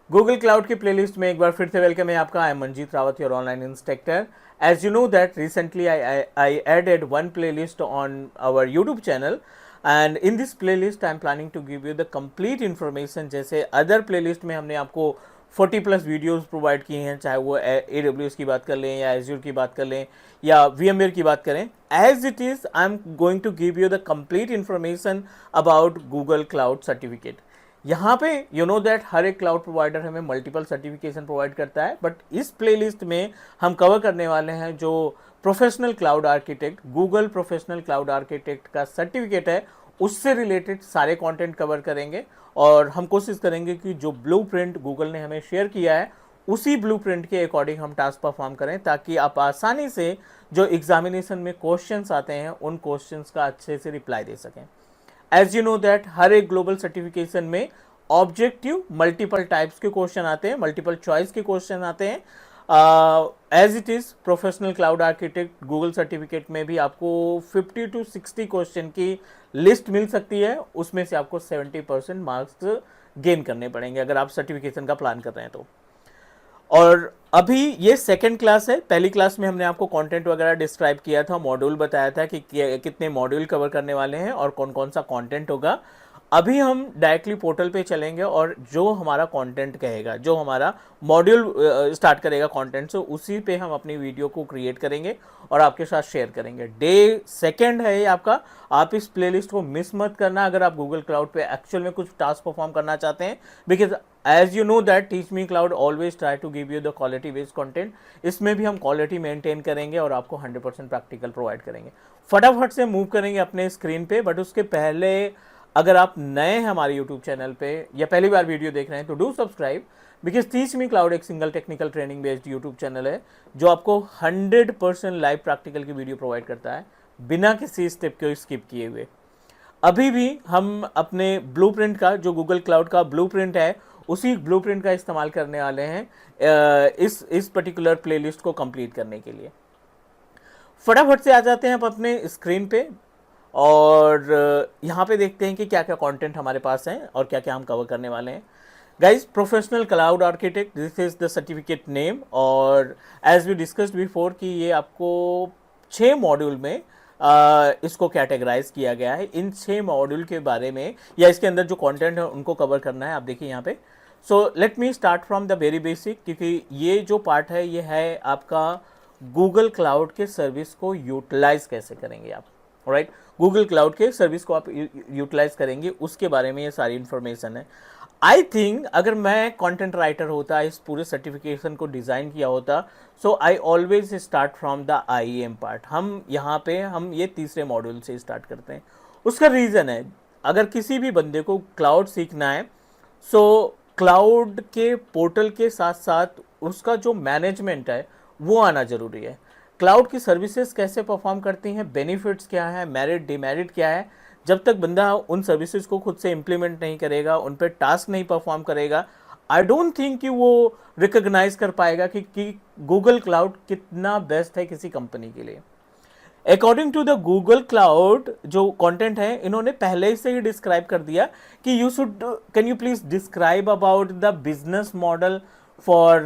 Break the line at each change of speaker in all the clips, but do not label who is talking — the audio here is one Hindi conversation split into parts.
गूगल क्लाउड की प्लेलिस्ट में एक बार फिर से वेलकम है आपका। I am Manjeet Rawat, your online instructor. As you know that recently I added one playlist on our YouTube channel, and in this playlist I am planning to give you the complete information. जैसे अदर प्लेलिस्ट में हमने आपको 40 प्लस वीडियोस प्रोवाइड किए हैं, चाहे वो AWS की बात कर लें या एज्योर की बात कर लें या VMware की बात करें। As it is I am going to give you the complete information about Google cloud certificate. यहाँ पे यू नो दैट हर एक क्लाउड प्रोवाइडर हमें मल्टीपल सर्टिफिकेशन प्रोवाइड करता है, बट इस प्लेलिस्ट में हम कवर करने वाले हैं जो professional cloud architect, Google professional cloud architect का सर्टिफिकेट है, उससे रिलेटेड सारे कंटेंट कवर करेंगे। और हम कोशिश करेंगे कि जो ब्लूप्रिंट गूगल ने हमें शेयर किया है उसी ब्लूप्रिंट के अकॉर्डिंग हम टास्क परफॉर्म करें, ताकि आप आसानी से जो एग्जामिनेशन में क्वेश्चंस आते हैं उन क्वेश्चंस का अच्छे से रिप्लाई दे सकें। एज यू नो दैट हर एक ग्लोबल सर्टिफिकेशन में ऑब्जेक्टिव मल्टीपल टाइप्स के क्वेश्चन आते हैं, मल्टीपल चॉइस के क्वेश्चन आते हैं। As it is professional cloud architect Google certificate में भी आपको 50 to 60 क्वेश्चन की लिस्ट मिल सकती है, उसमें से आपको 70% मार्क्स गेन करने पड़ेंगे अगर आप सर्टिफिकेशन का प्लान कर रहे हैं तो। और अभी ये सेकंड क्लास है। पहली क्लास में हमने आपको कंटेंट वगैरह डिस्क्राइब किया था, मॉड्यूल बताया था कि कितने मॉड्यूल कवर करने वाले हैं और कौन कौन सा कंटेंट होगा। अभी हम डायरेक्टली पोर्टल पे चलेंगे और जो हमारा कंटेंट कहेगा, जो हमारा मॉड्यूल स्टार्ट करेगा कंटेंट से, उसी पे हम अपनी वीडियो को क्रिएट करेंगे और आपके साथ शेयर करेंगे। डे सेकंड है ये आपका। आप इस प्लेलिस्ट को मिस मत करना अगर आप गूगल क्लाउड पे एक्चुअल में कुछ टास्क परफॉर्म करना चाहते हैं, because as you know that teach me cloud always try to give you the quality based content. इसमें भी हम क्वालिटी मेंटेन करेंगे और आपको 100% प्रैक्टिकल प्रोवाइड करेंगे। फटाफट से मूव करेंगे अपने स्क्रीन पे, बट उसके पहले अगर आप नए हैं हमारे यूट्यूब चैनल पे या पहली बार वीडियो देख रहे हैं तो do subscribe, because teach me cloud एक single technical training based YouTube channel है जो आपको 100% लाइव प्रैक्टिकल की वीडियो प्रोवाइड करता है बिना किसी स्टेप को स्किप किए हुए। अभी भी हम अपने ब्लूप्रिंट का, जो गूगल क्लाउड का ब्लूप्रिंट है, उसी ब्लूप्रिंट का इस्तेमाल करने वाले हैं इस पर्टिकुलर प्लेलिस्ट को कंप्लीट करने के लिए। फटाफट से आ जाते हैं आप अपने स्क्रीन पे और यहाँ पे देखते हैं कि क्या क्या कंटेंट हमारे पास है और क्या क्या हम कवर करने वाले हैं। Guys, professional cloud architect, this is the certificate name. और एज वी डिस्कस्ड बिफोर कि ये आपको 6 मॉड्यूल में इसको कैटेगराइज किया गया है। इन 6 मॉड्यूल के बारे में या इसके अंदर जो कंटेंट है उनको कवर करना है। आप देखिए यहाँ पे। So let me start from the very basic, क्योंकि ये जो पार्ट है ये है आपका गूगल क्लाउड के सर्विस को यूटिलाइज कैसे करेंगे आप। राइट, गूगल क्लाउड के सर्विस को आप यूटिलाइज करेंगे, उसके बारे में ये सारी इन्फॉर्मेशन है। आई थिंक अगर मैं कंटेंट राइटर होता, इस पूरे सर्टिफिकेशन को डिज़ाइन किया होता, so I always start from the IAM part. हम यहाँ पे हम ये तीसरे मॉड्यूल से स्टार्ट करते हैं। उसका रीज़न है, अगर किसी भी बंदे को क्लाउड सीखना है, सो क्लाउड के पोर्टल के साथ साथ उसका जो मैनेजमेंट है वो आना ज़रूरी है। क्लाउड की सर्विसेज कैसे परफॉर्म करती हैं, बेनिफिट्स क्या है, मेरिट डिमेरिट क्या है, जब तक बंदा उन सर्विसेज को खुद से इम्प्लीमेंट नहीं करेगा, उन पर टास्क नहीं परफॉर्म करेगा, आई डोंट थिंक कि वो रिकॉग्नाइज कर पाएगा कि गूगल क्लाउड कितना बेस्ट है किसी कंपनी के लिए। According to the Google cloud जो कंटेंट है, इन्होंने पहले से ही डिस्क्राइब कर दिया कि you should, can you please describe about the business model for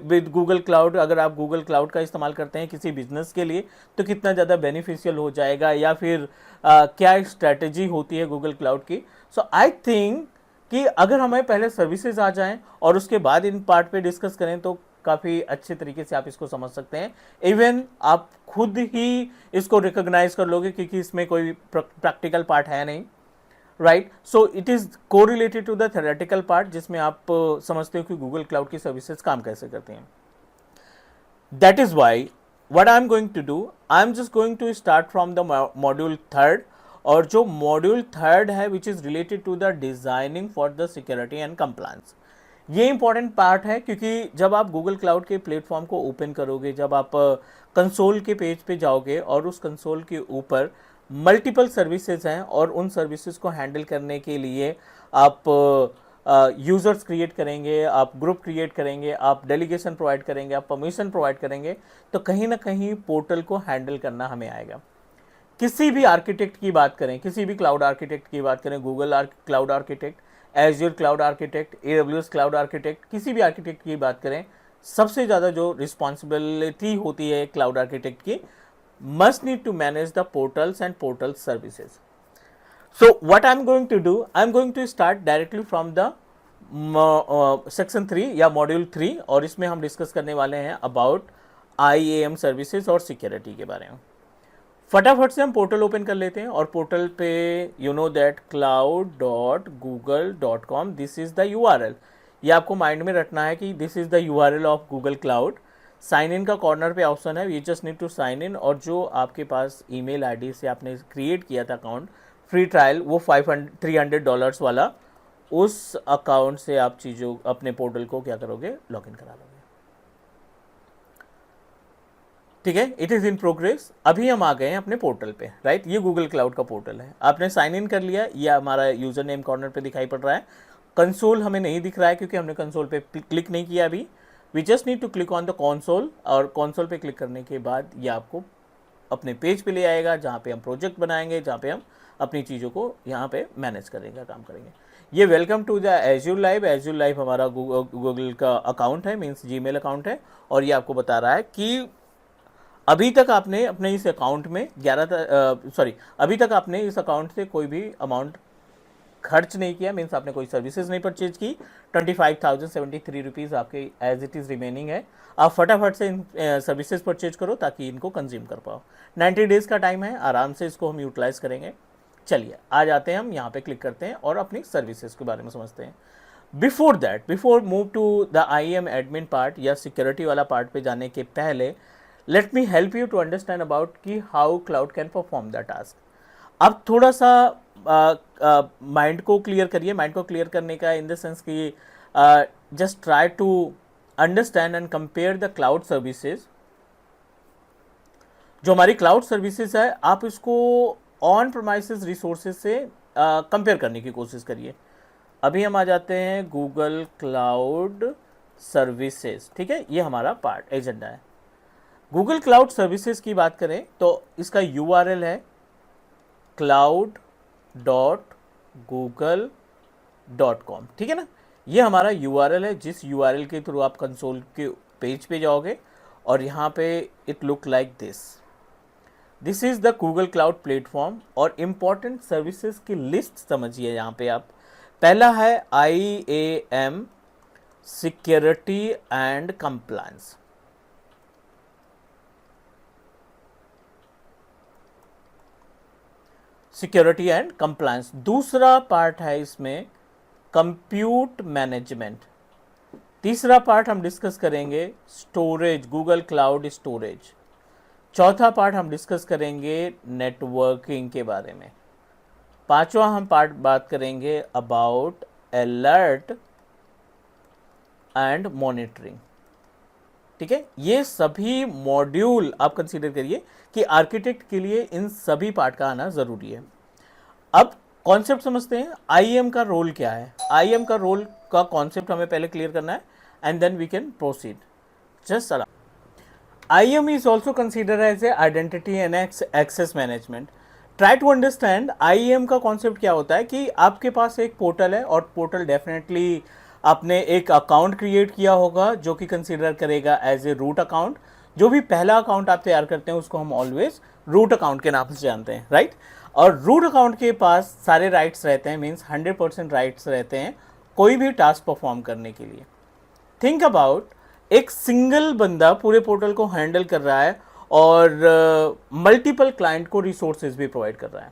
with Google cloud. अगर आप गूगल क्लाउड का इस्तेमाल करते हैं किसी बिजनेस के लिए तो कितना ज़्यादा बेनिफिशियल हो जाएगा, या फिर क्या स्ट्रैटेजी होती है गूगल क्लाउड की। सो आई थिंक कि अगर हमें पहले सर्विसेज आ जाएं और उसके बाद इन पार्ट पे डिस्कस करें तो काफ़ी अच्छे तरीके से आप इसको समझ सकते हैं। इवन आप खुद ही इसको रिकॉग्नाइज कर लोगे क्योंकि इसमें कोई प्रैक्टिकल पार्ट है नहीं। Right, so it is correlated to the theoretical part, जिसमें आप समझते हो कि गूगल क्लाउड की सर्विसेज काम कैसे करते हैं। That is why what I am going to do, I am just going to start from the module third. और जो मॉड्यूल थर्ड है which is related to the designing for the security and compliance. ये इंपॉर्टेंट पार्ट है क्योंकि जब आप गूगल क्लाउड के प्लेटफॉर्म को ओपन करोगे, जब आप कंसोल के पेज पे जाओगे और उस कंसोल के ऊपर मल्टीपल सर्विसेज हैं और उन सर्विसेज को हैंडल करने के लिए आप यूज़र्स क्रिएट करेंगे, आप ग्रुप क्रिएट करेंगे, आप डेलीगेशन प्रोवाइड करेंगे, आप परमिशन प्रोवाइड करेंगे, तो कहीं ना कहीं पोर्टल को हैंडल करना हमें आएगा। किसी भी आर्किटेक्ट की बात करें, किसी भी क्लाउड आर्किटेक्ट की बात करें, Google cloud architect azure cloud architect, AWS cloud architect, किसी भी आर्किटेक्ट की बात करें, सबसे ज़्यादा जो रिस्पॉन्सिबिलिटी होती है क्लाउड आर्किटेक्ट की, must need to manage the portals and portal services. So what I'm going to do, I'm going to start directly from the section 3 या मॉड्यूल 3, और इसमें हम डिस्कस करने वाले हैं अबाउट IAM सर्विसेज और सिक्योरिटी के बारे में। फटाफट से हम पोर्टल ओपन कर लेते हैं, और पोर्टल पे you know that cloud.google.com, this is the URL। ये आपको माइंड में रखना है कि this is the URL of Google cloud. Sign in का कॉर्नर पे ऑप्शन है, you just need to sign in, और जो आपके पास ईमेल आईडी से आपने क्रिएट किया था अकाउंट फ्री ट्रायल, वो $300 वाला, उस अकाउंट से आप चीज़ों अपने पोर्टल को क्या करोगे, लॉगिन करा लोगे। ठीक है, इट इज़ इन प्रोग्रेस। अभी हम आ गए हैं अपने पोर्टल पे, राइट। ये गूगल क्लाउड का पोर्टल है, आपने साइन इन कर लिया, ये हमारा यूज़र नेम कॉर्नर पे दिखाई पड़ रहा है। कंसोल हमें नहीं दिख रहा है क्योंकि हमने कंसोल पे क्लिक नहीं किया अभी। We just need to click on the console, और कंसोल पे क्लिक करने के बाद ये आपको अपने पेज पे ले आएगा जहाँ पे हम प्रोजेक्ट बनाएंगे, जहाँ पे हम अपनी चीज़ों को यहाँ पे मैनेज करेंगे, काम करेंगे। ये welcome to the Azure live. Azure live हमारा गूगल का अकाउंट है, मीन्स जीमेल अकाउंट है, और ये आपको बता रहा है कि अभी तक आपने अपने इस अकाउंट में अभी तक आपने इस अकाउंट से कोई भी अमाउंट खर्च नहीं किया, मीन्स आपने कोई सर्विसेज नहीं परचेज की। 25,073 रुपीज़ आपके एज इट इज़ रिमेनिंग है। आप फटाफट से इन सर्विसेज परचेज करो ताकि इनको कंज्यूम कर पाओ। 90 डेज़ का टाइम है, आराम से इसको हम यूटिलाइज़ करेंगे। चलिए आ जाते हैं, हम यहाँ पे क्लिक करते हैं और अपनी सर्विसेज के बारे में समझते हैं। Before that, before move to the IAM admin part या सिक्योरिटी वाला पार्ट पे जाने के पहले, let me help you to understand about कि how cloud can perform the task. अब थोड़ा सा माइंड को क्लियर करिए। माइंड को क्लियर करने का इन द सेंस कि just try to understand and compare the cloud services. जो हमारी क्लाउड सर्विसेज है, आप इसको ऑन प्रोमाइसेस रिसोर्सेज से कंपेयर करने की कोशिश करिए। अभी हम आ जाते हैं गूगल क्लाउड सर्विसेज, ठीक है, ये हमारा पार्ट एजेंडा है। गूगल क्लाउड सर्विसेज की बात करें तो इसका URL है cloud.google.com, ठीक है ना। ये हमारा URL है, जिस URL के थ्रू आप कंसोल के पेज पे जाओगे, और यहाँ पे it look like this is the Google cloud platform. और इम्पॉर्टेंट सर्विसेज की लिस्ट समझिए यहाँ पे आप। पहला है IAM security and compliance. Security and compliance. दूसरा पार्ट है इसमें कंप्यूट मैनेजमेंट। तीसरा पार्ट हम डिस्कस करेंगे स्टोरेज, गूगल क्लाउड स्टोरेज। चौथा पार्ट हम डिस्कस करेंगे नेटवर्किंग के बारे में। पांचवा हम पार्ट बात करेंगे अबाउट अलर्ट एंड मॉनिटरिंग, ठीक है। ये सभी मॉड्यूल आप कंसीडर करिए कि आर्किटेक्ट के लिए इन सभी पार्ट का आना ज़रूरी है। अब कॉन्सेप्ट समझते हैं, IAM का रोल क्या है। IAM का रोल का कॉन्सेप्ट हमें पहले क्लियर करना है, and then we can proceed. Just IAM is also considered as a identity and access management. Try to understand IAM का कॉन्सेप्ट क्या होता है कि आपके पास एक पोर्टल है, और पोर्टल डेफिनेटली आपने एक अकाउंट क्रिएट किया होगा जो कि कंसीडर करेगा एज ए रूट अकाउंट। जो भी पहला अकाउंट आप तैयार करते हैं उसको हम ऑलवेज रूट अकाउंट के नाम से जानते हैं, राइट। और रूट अकाउंट के पास सारे राइट्स रहते हैं, मीन्स 100% राइट्स रहते हैं कोई भी टास्क परफॉर्म करने के लिए। थिंक अबाउट, एक सिंगल बंदा पूरे पोर्टल को हैंडल कर रहा है और मल्टीपल क्लाइंट को रिसोर्सेज भी प्रोवाइड कर रहा है।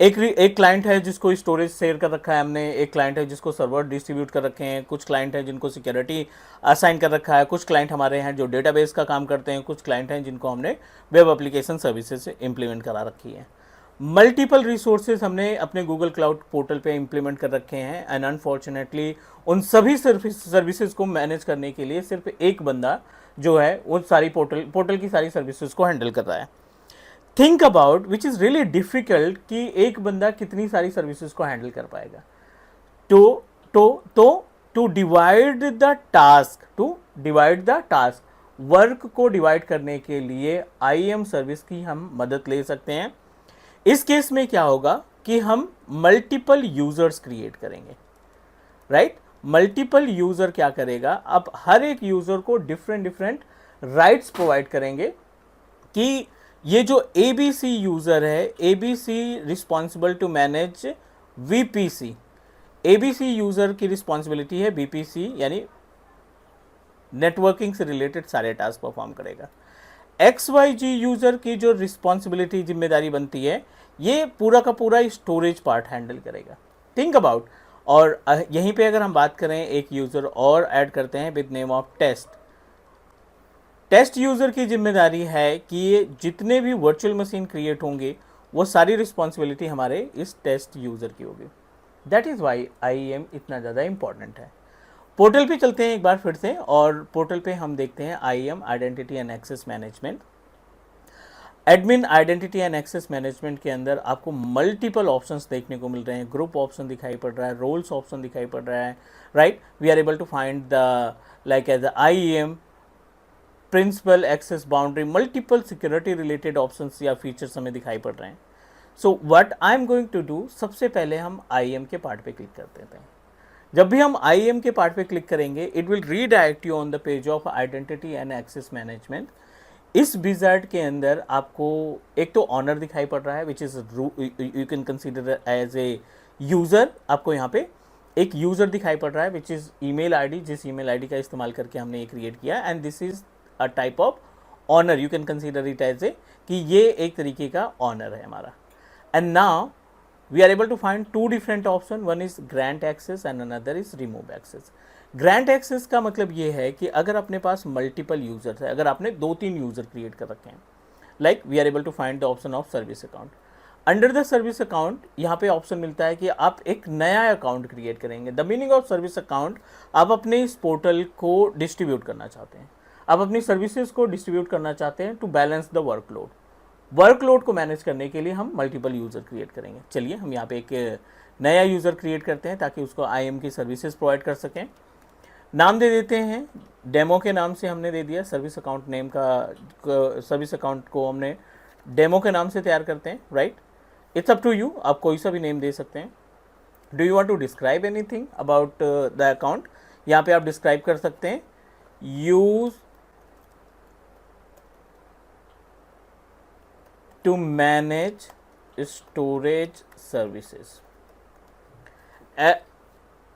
एक क्लाइंट है जिसको स्टोरेज शेयर कर रखा है हमने, एक क्लाइंट है जिसको सर्वर डिस्ट्रीब्यूट कर रखे हैं, कुछ क्लाइंट हैं जिनको सिक्योरिटी असाइन कर रखा है, कुछ क्लाइंट हमारे हैं जो डेटाबेस का काम करते हैं, कुछ क्लाइंट हैं जिनको हमने वेब एप्लीकेशन सर्विसेज से इम्प्लीमेंट करा रखी है। मल्टीपल रिसोर्सेज हमने अपने गूगल क्लाउड पोर्टल पे इम्प्लीमेंट कर रखे हैं, एंड अनफॉर्चुनेटली उन सभी सर्विसेज को मैनेज करने के लिए सिर्फ एक बंदा जो है वो सारी पोर्टल की सारी सर्विसेज को हैंडल कर रहा है। Think about which is really difficult कि एक बंदा कितनी सारी सर्विसेज को हैंडल कर पाएगा। To divide the task, work को डिवाइड करने के लिए IAM सर्विस की हम मदद ले सकते हैं। इस केस में क्या होगा, कि हम मल्टीपल यूजर्स क्रिएट करेंगे, राइट। मल्टीपल यूजर क्या करेगा, अब हर एक यूजर को डिफरेंट डिफरेंट राइट्स प्रोवाइड करेंगे कि ये जो एबीसी यूजर है, ABC responsible to manage VPC, ABC user की रिस्पॉन्सिबिलिटी है बीपीसी यानी नेटवर्किंग से रिलेटेड सारे टास्क परफॉर्म करेगा। एक्स वाई जी यूजर की जो रिस्पॉन्सिबिलिटी जिम्मेदारी बनती है, ये पूरा का पूरा स्टोरेज पार्ट हैंडल करेगा। Think about. और यहीं पे अगर हम बात करें, एक यूजर और ऐड करते हैं with name of test. Test user की जिम्मेदारी है कि ये जितने भी वर्चुअल मशीन क्रिएट होंगे वो सारी रिस्पॉन्सिबिलिटी हमारे इस टेस्ट यूजर की होगी। दैट इज वाई आईएम इतना ज़्यादा इंपॉर्टेंट है। पोर्टल पे चलते हैं एक बार फिर से, और पोर्टल पे हम देखते हैं IAM identity and access management. Admin identity and access management के अंदर आपको मल्टीपल ऑप्शंस देखने को मिल रहे हैं। ग्रुप ऑप्शन दिखाई पड़ रहा है, रोल्स ऑप्शन दिखाई पड़ रहा है, right. We are able to find the like as IAM principal access boundary, multiple security related options या फीचर्स हमें दिखाई पड़ रहे हैं। So what I am going to do, सबसे पहले हम आईएम के पार्ट पे क्लिक कर देते हैं। जब भी हम आईएम के पार्ट पे क्लिक करेंगे, it will redirect you on the page of identity and access management. इस विजार्ड के अंदर आपको एक तो ऑनर दिखाई पड़ रहा है which is you can consider as a user. आपको यहाँ पे एक यूजर दिखाई पड़ रहा है विच इज ईमेल आईडी, जिस ईमेल आईडी का इस्तेमाल करके हमने ये क्रिएट किया, and this is a type of owner. You can consider it as a कि ये एक तरीके का ऑनर है हमारा। And now we are able to find two different option, one is grant access and another is remove access. Grant access का मतलब ये है कि अगर अपने पास मल्टीपल यूजर्स है, अगर आपने 2-3 यूजर क्रिएट कर रखे हैं, like we are able to find the option of service account. Under the service account यहाँ पे ऑप्शन मिलता है कि आप एक नया अकाउंट क्रिएट करेंगे। The meaning of service account, आप अपने इस पोर्टल को डिस्ट्रीब्यूट करना चाहते हैं, आप अपनी सर्विसेज को डिस्ट्रीब्यूट करना चाहते हैं to balance the workload. Workload को मैनेज करने के लिए हम मल्टीपल यूज़र क्रिएट करेंगे। चलिए हम यहाँ पे एक नया यूज़र क्रिएट करते हैं ताकि उसको आईएम की सर्विसेज प्रोवाइड कर सकें। नाम दे देते हैं, डेमो के नाम से हमने दे दिया। सर्विस अकाउंट नेम का, सर्विस अकाउंट को हमने डेमो के नाम से तैयार करते हैं, right. It's up to you, आप कोई सा भी नेम दे सकते हैं। Do you want to describe anything about the account, यहाँ पे आप डिस्क्राइब कर सकते हैं। Use to manage storage services।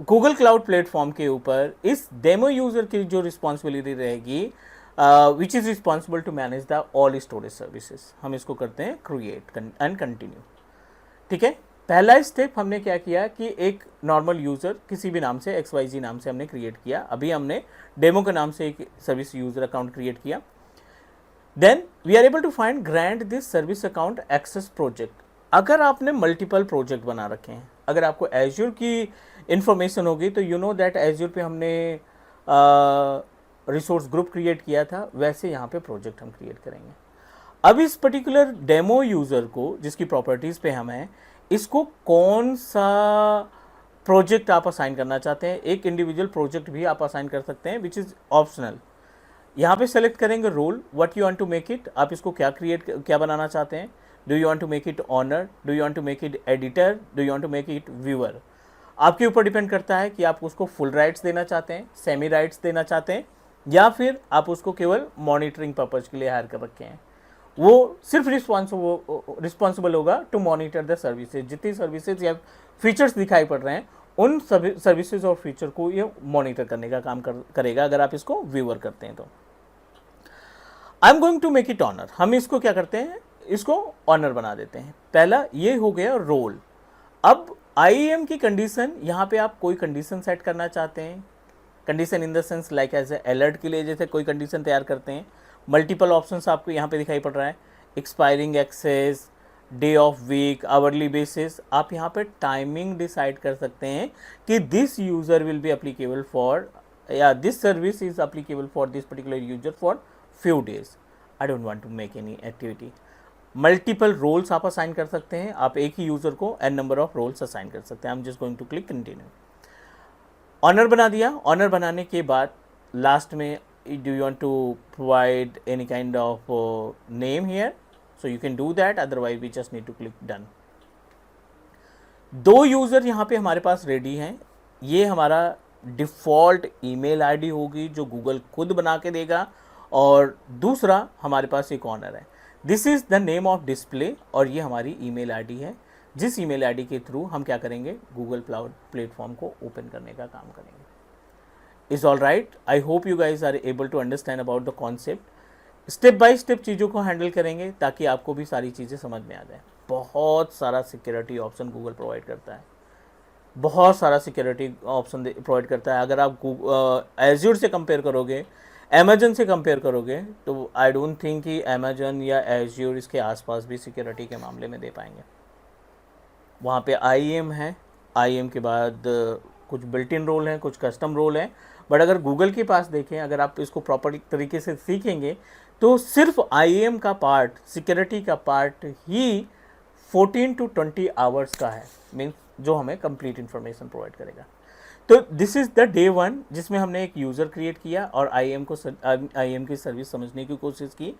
Google cloud platform के ऊपर इस डेमो यूजर की जो रिस्पॉन्सिबिलिटी रहेगी, which is responsible to manage the all storage services. हम इसको करते हैं क्रिएट एंड कंटिन्यू। ठीक है, पहला स्टेप हमने क्या किया कि एक नॉर्मल यूज़र किसी भी नाम से, XYZ नाम से हमने क्रिएट किया। अभी हमने डेमो के नाम से एक सर्विस यूजर अकाउंट क्रिएट किया। Then we are able to find grant this service account access project. अगर आपने मल्टीपल प्रोजेक्ट बना रखे हैं, अगर आपको एज्योर की इंफॉर्मेशन होगी तो यू नो दैट एज्योर पे हमने रिसोर्स ग्रुप क्रिएट किया था, वैसे यहाँ पे प्रोजेक्ट हम क्रिएट करेंगे। अब इस पर्टिकुलर डेमो यूज़र को, जिसकी प्रॉपर्टीज़ पे हम हैं, इसको कौन सा प्रोजेक्ट आप असाइन करना चाहते हैं। एक इंडिविजुअल प्रोजेक्ट भी आप असाइन कर सकते हैं विच इज़ ऑप्शनल। यहाँ पे सेलेक्ट करेंगे role, what you want to make it, आप इसको क्या बनाना चाहते हैं। Do you want to make it owner, do you want to make it editor, do you want to make it viewer. आपके ऊपर डिपेंड करता है कि आप उसको फुल राइट्स देना चाहते हैं, सेमी राइट्स देना चाहते हैं, या फिर आप उसको केवल मॉनिटरिंग पर्पज़ के लिए हायर कर रखे हैं। वो सिर्फ रिस्पॉन्सिबल होगा टू मॉनिटर द सर्विसेज। जितनी सर्विसेज या फीचर्स दिखाई पड़ रहे हैं उन सभी सर्विसेज और फीचर को ये मॉनिटर करने का काम करेगा अगर आप इसको व्यूअर करते हैं तो। I am going to make it owner. हम इसको क्या करते हैं, इसको ऑनर बना देते हैं। पहला ये हो गया रोल। अब आईएम की कंडीशन, यहाँ पे आप कोई कंडीशन सेट करना चाहते हैं, condition in the sense like as a alert के लिए जैसे कोई कंडीशन तैयार करते हैं। मल्टीपल ऑप्शंस आपको यहाँ पे दिखाई पड़ रहा है, expiring access, day of week, hourly basis. आप यहाँ पे टाइमिंग डिसाइड कर सकते हैं कि this user will be applicable for, या this service is applicable for this particular user for few days. I don't want to make any activity. Multiple roles आप असाइन कर सकते हैं, आप एक ही यूज़र को N number of roles assign कर सकते हैं। I am just going to click continue. Honour बना दिया। ऑनर बनाने के बाद लास्ट में do you want to provide any kind of name here, so you can do that, otherwise we just need to click done. 2 user यहाँ पे हमारे पास रेडी हैं। ये हमारा डिफ़ॉल्ट ईमेल आईडी होगी जो गूगल खुद बना के देगा, और दूसरा हमारे पास एक ऑनर है। This is the name of display, और ये हमारी ईमेल आईडी है जिस ईमेल आईडी के थ्रू हम क्या करेंगे, गूगल क्लाउड प्लेटफॉर्म को ओपन करने का काम करेंगे। Is all right, I hope you guys are able to understand about the concept. Step by step चीज़ों को हैंडल करेंगे ताकि आपको भी सारी चीज़ें समझ में आ जाए। बहुत सारा सिक्योरिटी ऑप्शन गूगल प्रोवाइड करता है, बहुत सारा सिक्योरिटी ऑप्शन प्रोवाइड करता है। अगर आप एज्योर से कंपेयर करोगे, अमेजन से कंपेयर करोगे, तो आई डोंट थिंक कि अमेजन या एज्योर इसके आसपास भी सिक्योरिटी के मामले में दे पाएंगे। वहाँ पे IAM है, IAM के बाद कुछ बिल्ट इन रोल हैं, कुछ कस्टम रोल हैं। बट अगर गूगल के पास देखें, अगर आप इसको प्रॉपर तरीके से सीखेंगे तो सिर्फ IAM का पार्ट, सिक्योरिटी का पार्ट ही 14 to 20 आवर्स का है, मीन्स जो हमें कंप्लीट इन्फॉर्मेशन प्रोवाइड करेगा। तो दिस इज़ द डे 1 जिसमें हमने एक यूज़र क्रिएट किया और IAM की सर्विस समझने की कोशिश की।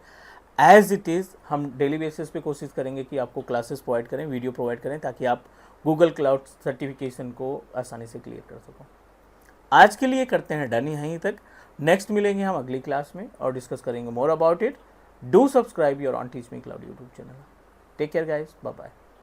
एज इट इज़ हम डेली बेसिस पे कोशिश करेंगे कि आपको क्लासेस प्रोवाइड करें, वीडियो प्रोवाइड करें, ताकि आप गूगल क्लाउड सर्टिफिकेशन को आसानी से क्लियर कर सको। आज के लिए करते हैं डन यहीं तक। नेक्स्ट मिलेंगे हम अगली क्लास में और डिस्कस करेंगे more about it. Do subscribe your own teach me cloud YouTube channel. Take care guys, bye bye.